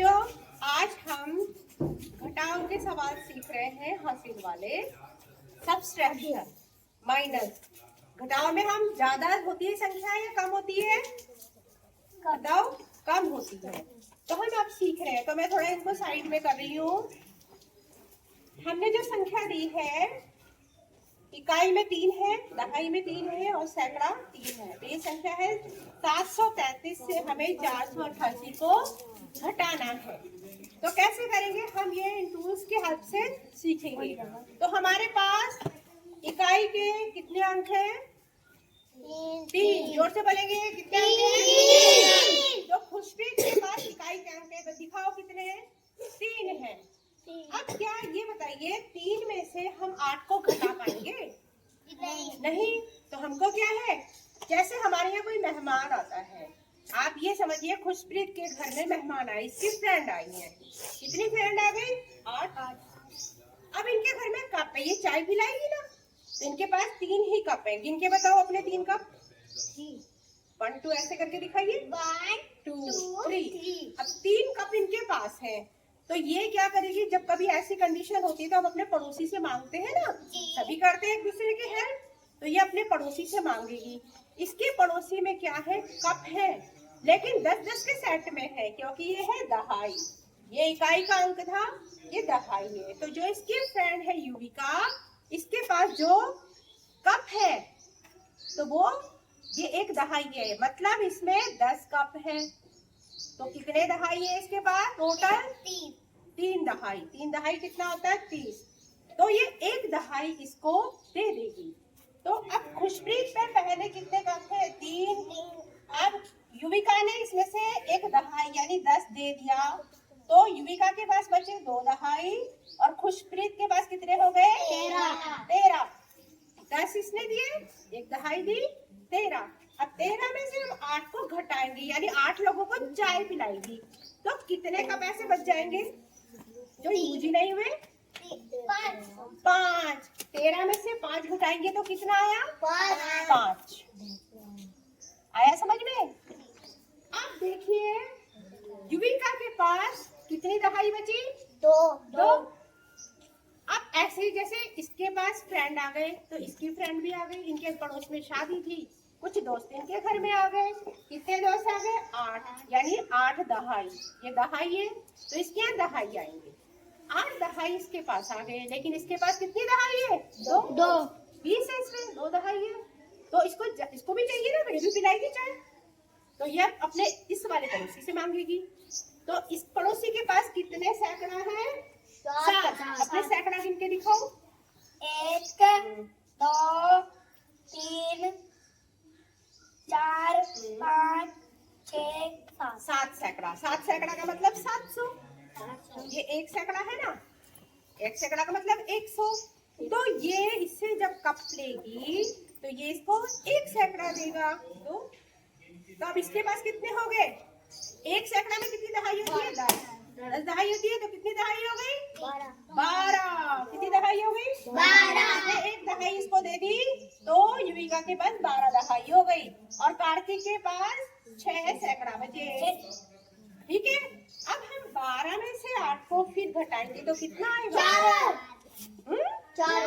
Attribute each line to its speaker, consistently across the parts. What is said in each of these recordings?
Speaker 1: बच्चों, आज हम घटाव के सवाल सीख रहे हैं, हासिल वाले। Subtraction, minus. घटाव में हम ज्यादा होती है संख्या या कम होती है? घटाव कम होती है। तो हम अब सीख रहे हैं, तो मैं थोड़ा इनको साइड में कर रही हूँ। हमने जो संख्या दी है, इकाई में 3 है, दहाई में 3 है और सैकड़ा 3 है। तो ये संख्या है 733 से हमें 488 को घटाना है। तो कैसे करेंगे हम? ये इन टूल्स के हेल्प से सीखेंगे। तो हमारे पास इकाई के कितने अंक हैं? 3। जोर से बोलेंगे, कितने अंक हैं? तो खुशप्रीत के पास इकाई के अंक है, तो दिखाओ कितने हैं? 3 है। अब क्या ये बताइए, 3 में से हम 8 को घटा पाएंगे? नहीं। तो हमको क्या है, जैसे हमारे यहाँ कोई मेहमान आता है, आप ये समझिए खुशप्रीत के घर में मेहमान आए, इसकी फ्रेंड आई है। कितनी फ्रेंड आ गई? 8। अब इनके घर में कप है, ये चाय पिलाएगी ना, तो इनके पास 3 ही कप है। गिन के बताओ अपने 3 कप। 1 2 ऐसे करके दिखाइए। 1 2 3। अब 3 कप इनके पास है, तो ये क्या करेगी? जब कभी ऐसी कंडीशन होती है तो हम अपने पड़ोसी से मांगते हैं ना, सभी करते हैं एक दूसरे की हेल्प। तो ये अपने पड़ोसी से मांगेगी। इसके पड़ोसी में क्या है? कप है, लेकिन 10-10 के सेट में है, क्योंकि ये है दहाई। ये इकाई का अंक था, ये दहाई है। तो जो इसकी फ्रेंड है युविका, इसके पास जो कप है, तो वो ये एक दहाई है, मतलब इसमें 10 कप है। तो कितने दहाई है इसके पास? टोटल 3 दहाई। 3 दहाई कितना होता है? 30। तो ये एक दहाई इसको दे देगी। तो अब खुशप्रीत पे पहले कितने कप है? 3। अब युविका ने इसमें से एक दहाई यानी 10 दे दिया, तो युविका के पास बचे 2 दहाई और खुशप्रीत के पास कितने हो गए? 13। 10 इसने दिए, एक दहाई दी, 13। अब 13 में से हम 8 को घटाएंगे, यानी 8 लोगों को चाय पिलाएगी। तो कितने कप ऐसे बच जाएंगे जो यूज ही नहीं हुए? 5। 13 में से 5 घटाएंगे तो कितना आया? 5 आया समझ में? अब देखिए युविका के पास कितनी दहाई बची? 2। अब ऐसे ही जैसे इसके पास फ्रेंड आ गए, तो इसकी फ्रेंड भी आ गई। इनके पड़ोस में शादी थी, कुछ दोस्त इनके घर में आ गए। कितने दोस्त आ गए? 8, यानी 8 दहाई। ये दहाई है, तो इसके यहाँ दहाई आएंगे। 8 दहाई इसके पास आ गए, लेकिन इसके पास कितनी दहाई है? 2। 20 है इसमें, 2 दहाई है। तो इसको भी चाहिए ना, ये भी पिलाएगी चाय। तो ये अपने इस वाले पड़ोसी से मांगेगी। तो इस पड़ोसी के पास कितने सैकड़ा है? 7। अपने सैकड़ा गिन के दिखाओ।
Speaker 2: 1 2 3 4 5 6
Speaker 1: 7 सैकड़ा। 7 सैकड़ा का मतलब 700। ये 1 सैकड़ा है ना, 1 सैकड़ा का मतलब 100। तो ये इससे जब कप लेगी तो ये इसको 1 सैकड़ा देगा। तो अब इसके पास कितने हो गए? 1 सैकड़ा में कितनी दहाई होती है? 10 दहाई होती है, तो कितनी दहाई हो गई? 12। कितनी दहाई हो गई? 12। एक दहाई इसको दे दी, तो युविका के पास 12 दहाई हो गई और कार्तिक के पास 6 सैकड़ा बचे। ठीक है। अब हम 12 में से 8 को फिर घटाएंगे तो कितना आएगा?
Speaker 2: 4।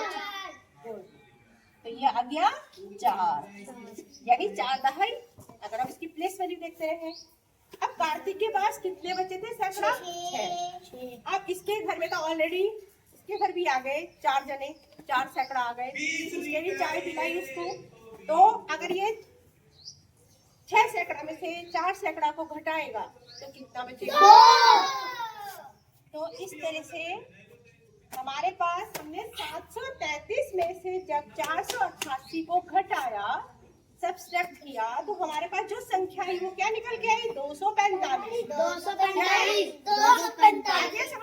Speaker 1: तो ये आ गया 4, यानी 4 दहाई। अगर हम इसकी प्लेस वैल्यू देखते हैं, अब कार्तिक के पास कितने बचे थे सैकड़ा? 6। अब इसके घर में तो ऑलरेडी इसके घर भी आ गए 4 जने, 4 सैकड़ा आ गए। इसने भी चाय पिलाई उसको। तो अगर ये 6 सैकड़ा में से 4 सैकड़ा को घटाएगा तो कितना बचेगा? 2। तो इस तरह से हमारे पास हमने 733 में से जब 488 को घटाया, सबट्रैक्ट किया, तो हमारे पास जो संख्या आई वो क्या निकल के आई? 245।
Speaker 2: 245